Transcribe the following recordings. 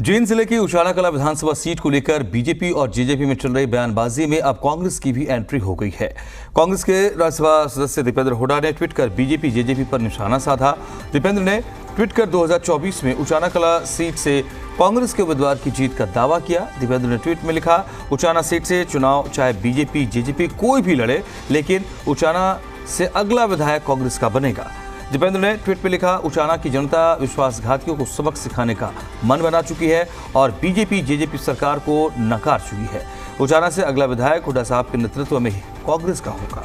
जींद जिले की उचाना कला विधानसभा सीट को लेकर बीजेपी और जेजेपी में चल रही बयानबाजी में अब कांग्रेस की भी एंट्री हो गई है। कांग्रेस के राज्यसभा सदस्य दीपेंद्र हुड्डा ने ट्वीट कर बीजेपी जेजेपी पर निशाना साधा। दीपेंद्र ने ट्वीट कर 2024 में उचाना कला सीट से कांग्रेस के उम्मीदवार की जीत का दावा किया। दीपेंद्र ने ट्वीट में लिखा, उचाना सीट से चुनाव चाहे बीजेपी जेजेपी कोई भी लड़े, लेकिन उचाना से अगला विधायक कांग्रेस का बनेगा। दीपेंद्र ने ट्वीट में लिखा, उचाना की जनता विश्वासघातियों को सबक सिखाने का मन बना चुकी है और बीजेपी जेजेपी सरकार को नकार चुकी है। उचाना से अगला विधायक हुड्डा साहब के नेतृत्व में ही कांग्रेस का होगा।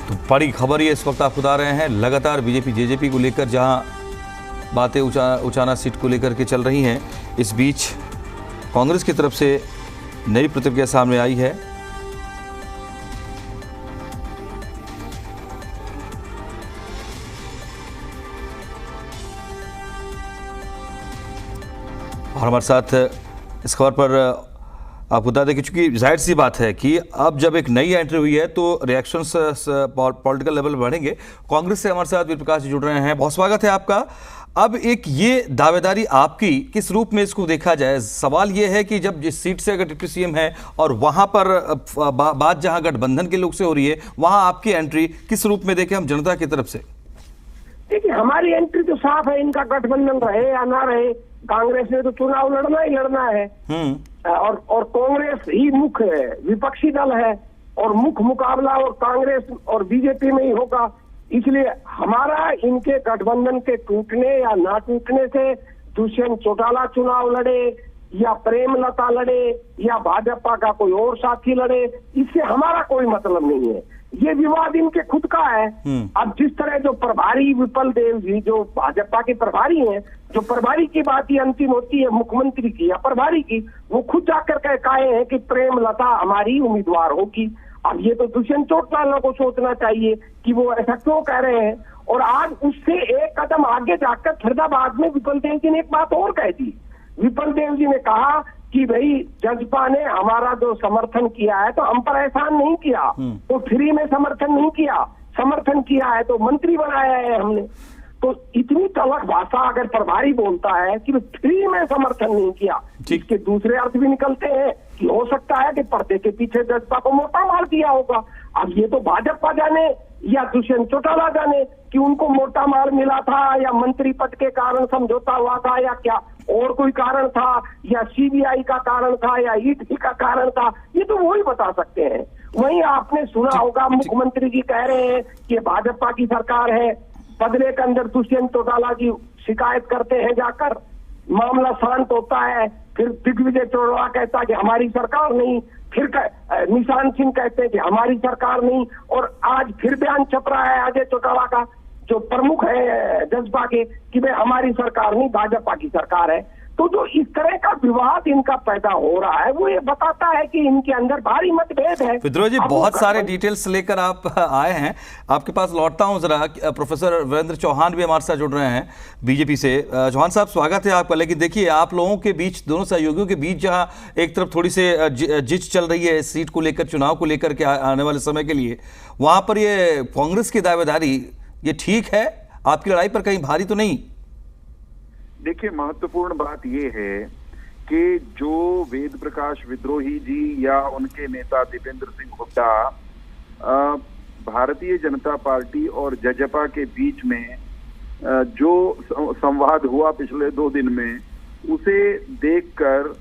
तो बड़ी खबर ये इस वक्त आप बता रहे हैं, लगातार बीजेपी जेजेपी को लेकर जहां बातें उचाना सीट को लेकर के चल रही हैं, इस बीच कांग्रेस की तरफ से नई प्रतिक्रिया सामने आई है। और हमारे साथ इस खबर पर आपको बता दें कि चूंकि जाहिर सी बात है कि अब जब एक नई एंट्री हुई है तो रिएक्शंस पॉलिटिकल लेवल बढ़ेंगे। कांग्रेस से हमारे साथ वीर प्रकाश जी जुड़ रहे हैं, बहुत स्वागत है आपका। अब एक ये दावेदारी आपकी किस रूप में इसको देखा जाए? सवाल ये है कि जब जिस सीट से अगर डिप्टी सीएम है और वहां पर बात जहां गठबंधन के लोग से हो रही है, वहां आपकी एंट्री किस रूप में देखें हम जनता की तरफ से? देखिए, हमारी एंट्री तो साफ है, इनका गठबंधन रहे या ना रहे, कांग्रेस ने तो चुनाव लड़ना ही लड़ना है। और कांग्रेस ही मुख्य विपक्षी दल है और मुख्य मुकाबला और कांग्रेस और बीजेपी में ही होगा। इसलिए हमारा इनके गठबंधन के टूटने या ना टूटने से दुष्यंत चौटाला चुनाव लड़े या प्रेमलता लड़े या भाजपा का कोई और साथी लड़े, इससे हमारा कोई मतलब नहीं है। ये विवाद इनके खुद का है। अब जिस तरह जो प्रभारी विपल देव जी जो भाजपा के प्रभारी हैं, जो प्रभारी की बात ही अंतिम होती है मुख्यमंत्री की या प्रभारी की, वो खुद जाकर के कहे हैं कि प्रेमलता हमारी उम्मीदवार होगी। अब ये तो दुष्यंत चौटाला को सोचना चाहिए कि वो ऐसा क्यों कह रहे हैं। और आज उससे एक कदम आगे जाकर फरीदाबाद में विपल देव जी ने एक बात और कह दी। विपल देव जी ने कहा कि भाई जजपा ने हमारा जो समर्थन किया है तो हम पर एहसान नहीं किया, तो फ्री में समर्थन नहीं किया, समर्थन किया है तो मंत्री बनाया है हमने। तो इतनी तलख भाषा अगर प्रभारी बोलता है कि फ्री में समर्थन नहीं किया, इसके दूसरे अर्थ भी निकलते हैं कि हो सकता है कि पर्दे के पीछे जजपा को मोटा मार दिया होगा। अब ये तो भाजपा जाने या दुष्यंत चौटाला जाने कि उनको मोटा मार मिला था या मंत्री पद के कारण समझौता हुआ था या क्या और कोई कारण था या सीबीआई का कारण था या ईडी का कारण था, ये तो वो ही बता सकते हैं। वहीं आपने सुना होगा मुख्यमंत्री जी कह रहे हैं कि भाजपा की सरकार है, बदले के अंदर दुष्यंत चौटाला जी शिकायत करते हैं जाकर, मामला शांत होता है, फिर दिग्विजय चौटाला कहता है कि हमारी सरकार नहीं, फिर निशान सिंह कहते हैं कि हमारी सरकार नहीं, और आज फिर बयान छप रहा है अजय चौटाला का जो प्रमुख है जजपा के कि भाई हमारी सरकार नहीं भाजपा की सरकार है। तो जो इस तरह का विवाद इनका पैदा हो रहा है वो ये बताता है कि इनके अंदर भारी मतभेद है। विद्रोह जी, बहुत सारे डिटेल्स लेकर आप आए हैं, आपके पास लौटता हूं जरा। प्रोफेसर वीरेंद्र चौहान भी हमारे साथ जुड़ रहे हैं बीजेपी से। चौहान साहब, स्वागत है आपका। लेकिन देखिए, आप लोगों के बीच, दोनों सहयोगियों के बीच जहां एक तरफ थोड़ी सी जिच चल रही है सीट को लेकर, चुनाव को लेकर के आने वाले समय के लिए, वहां पर ये कांग्रेस की दावेदारी ये ठीक है? आपकी लड़ाई पर कहीं भारी तो नहीं? देखिए, महत्वपूर्ण बात ये है कि जो वेद प्रकाश विद्रोही जी या उनके नेता दीपेंद्र सिंह हुड्डा भारतीय जनता पार्टी और जजपा के बीच में जो संवाद हुआ पिछले 2 दिन में, उसे देखकर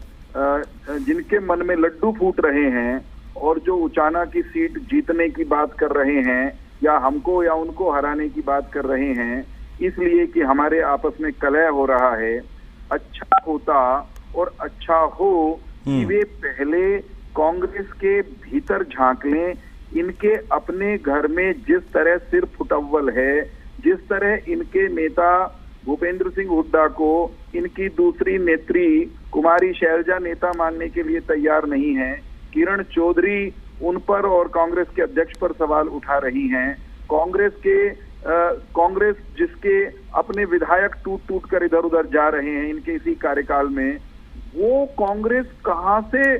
जिनके मन में लड्डू फूट रहे हैं और जो उचाना की सीट जीतने की बात कर रहे हैं या हमको या उनको हराने की बात कर रहे हैं, इसलिए कि हमारे आपस में कलह हो रहा है, अच्छा होता और अच्छा हो कि वे पहले कांग्रेस के भीतर झांक लें। इनके अपने घर में जिस तरह सिर फुटव्वल है, जिस तरह इनके नेता भूपेंद्र सिंह हुड्डा को इनकी दूसरी नेत्री कुमारी शैलजा नेता मानने के लिए तैयार नहीं है, किरण चौधरी उन पर और कांग्रेस के अध्यक्ष पर सवाल उठा रही हैं, कांग्रेस जिसके अपने विधायक टूट टूट कर इधर उधर जा रहे हैं इनके इसी कार्यकाल में, वो कांग्रेस कहां से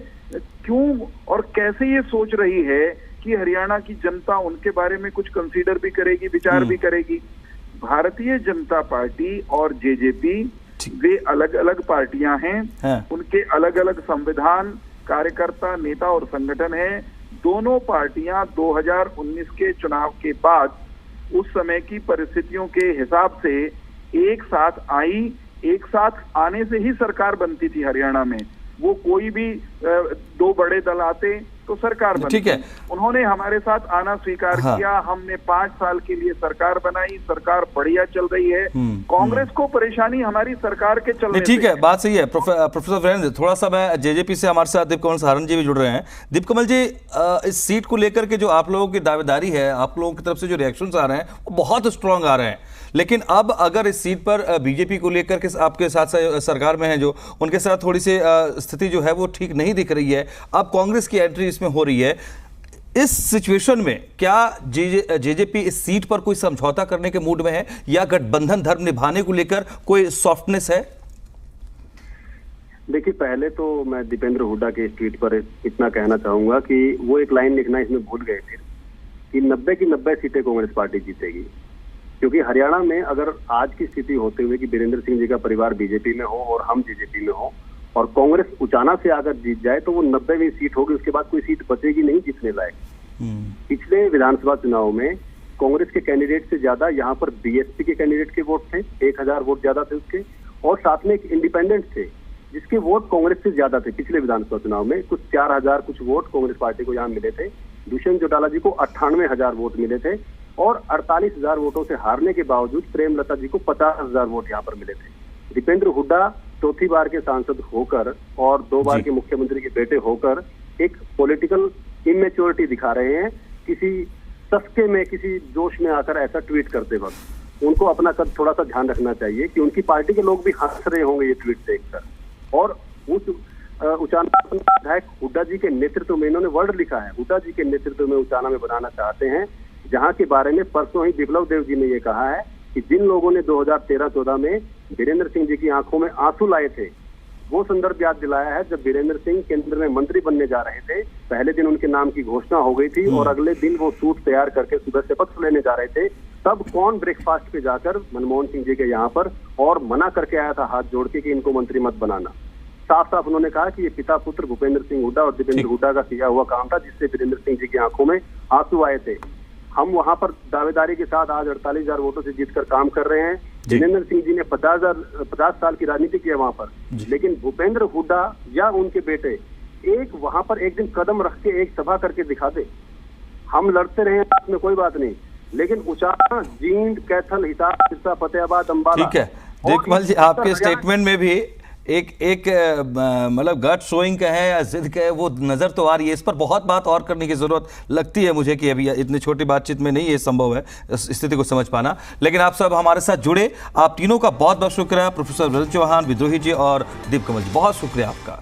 क्यों और कैसे ये सोच रही है कि हरियाणा की जनता उनके बारे में कुछ कंसीडर भी करेगी, विचार भी करेगी। भारतीय जनता पार्टी और जेजेपी वे अलग अलग पार्टियां हैं, उनके अलग अलग संविधान, कार्यकर्ता, नेता और संगठन हैं। दोनों पार्टियां 2019 के चुनाव के बाद उस समय की परिस्थितियों के हिसाब से एक साथ आई, एक साथ आने से ही सरकार बनती थी हरियाणा में। वो कोई भी दो बड़े दल आते तो सरकार बनती। ठीक है, उन्होंने हमारे साथ आना स्वीकार किया, हमने 5 साल के लिए सरकार बनाई, सरकार बढ़िया चल रही है। कांग्रेस को परेशानी हमारी सरकार के चलने से। ठीक है, बात सही है। प्रोफेसर वीरेंद्र, थोड़ा सा मैं जेजेपी से हमारे साथ दीप कमल सहारण जी भी जुड़ रहे हैं। दीप कमल जी, इस सीट को लेकर के जो आप लोगों की दावेदारी है, आप लोगों की तरफ से जो रिएक्शंस आ रहे हैं वो बहुत स्ट्रांग आ रहे हैं, लेकिन अब अगर इस सीट पर बीजेपी को लेकर के आपके साथ सरकार में है जो, उनके साथ थोड़ी सी स्थिति जो है वो ठीक नहीं दिख रही है, अब कांग्रेस की एंट्री इसमें हो रही है। इस सिचुएशन में क्या जेजेपी इस सीट पर कोई समझौता करने के मूड में है, या गठबंधन धर्म निभाने को लेकर कोई सॉफ्टनेस है? देखिए, पहले तो मैं दीपेंद्र हुड्डा के इस ट्वीट पर इतना कहना चाहूंगा कि वो एक लाइन लिखना इसमें भूल गए थे कि 90 की 90 सीटें कांग्रेस पार्टी जीतेगी। क्योंकि हरियाणा में अगर आज की स्थिति होते हुए कि वीरेंद्र सिंह जी का परिवार बीजेपी में हो और हम जेजेपी में हो और कांग्रेस उचाना से अगर जीत जाए तो वो 90वीं सीट होगी, उसके बाद कोई सीट बचेगी नहीं जीतने लायक। पिछले विधानसभा चुनाव में कांग्रेस के कैंडिडेट से ज्यादा यहाँ पर बीएसपी के कैंडिडेट के वोट थे, 1000 वोट ज्यादा थे उसके, और साथ में एक इंडिपेंडेंट थे जिसके वोट कांग्रेस से ज्यादा थे। पिछले विधानसभा चुनाव में कुछ 4000 कुछ वोट कांग्रेस पार्टी को यहाँ मिले थे। दुष्यंत चौटाला जी को 98,000 वोट मिले थे और 48,000 वोटों से हारने के बावजूद प्रेमलता जी को 50,000 वोट यहाँ पर मिले थे। दीपेंद्र हुड्डा चौथी बार के सांसद होकर और 2 बार के मुख्यमंत्री के बेटे होकर एक पॉलिटिकल इमेच्योरिटी दिखा रहे हैं। किसी सस्ते में, किसी जोश में आकर ऐसा ट्वीट करते वक्त उनको अपना कद थोड़ा सा ध्यान रखना चाहिए कि उनकी पार्टी के लोग भी हंस रहे होंगे ये ट्वीट देखकर। और उस उचाना विधायक हुड्डा जी के नेतृत्व में, इन्होंने वर्ड लिखा है, हुड्डा जी के नेतृत्व में उचाना में बनाना चाहते हैं, जहां के बारे में परसों ही बिप्लब देव जी ने ये कहा है कि जिन लोगों ने 2013-14 में वीरेंद्र सिंह जी की आंखों में आंसू लाए थे, वो संदर्भ याद दिलाया है जब वीरेंद्र सिंह केंद्र में मंत्री बनने जा रहे थे। पहले दिन उनके नाम की घोषणा हो गई थी और अगले दिन वो सूट तैयार करके सुबह शपथ लेने जा रहे थे। तब कौन ब्रेकफास्ट पे जाकर मनमोहन सिंह जी के यहाँ पर और मना करके आया था हाथ जोड़ के कि इनको मंत्री मत बनाना। साफ साफ उन्होंने कहा कि ये पिता पुत्र भूपेंद्र सिंह हुड्डा और दीपेंद्र हुड्डा का किया हुआ काम था जिससे वीरेंद्र सिंह जी की आंखों में आंसू आए थे। हम वहां पर दावेदारी के साथ आज 48,000 वोटों से जीतकर काम कर रहे हैं। वीरेंद्र सिंह जी ने 50 साल की राजनीति की है वहां पर, लेकिन भूपेंद्र हुड्डा या उनके बेटे एक वहां पर एक दिन कदम रख के एक सभा करके दिखा दे। हम लड़ते रहे साथ में, कोई बात नहीं, लेकिन उचाना, जींद, कैथल, हिसार, सिरसा, फतेहाबाद, अंबाला। ठीक है दीप कमल जी, आपके स्टेटमेंट में भी एक मतलब गट शोइंग का है या जिद का है वो नजर तो आ रही है। इस पर बहुत बात और करने की जरूरत लगती है मुझे कि अभी इतनी छोटी बातचीत में नहीं ये संभव है स्थिति को समझ पाना। लेकिन आप सब हमारे साथ जुड़े, आप तीनों का बहुत बहुत शुक्रिया। प्रोफेसर वीरेंद्र चौहान, विद्रोही जी और दीप कमल जी, बहुत शुक्रिया आपका।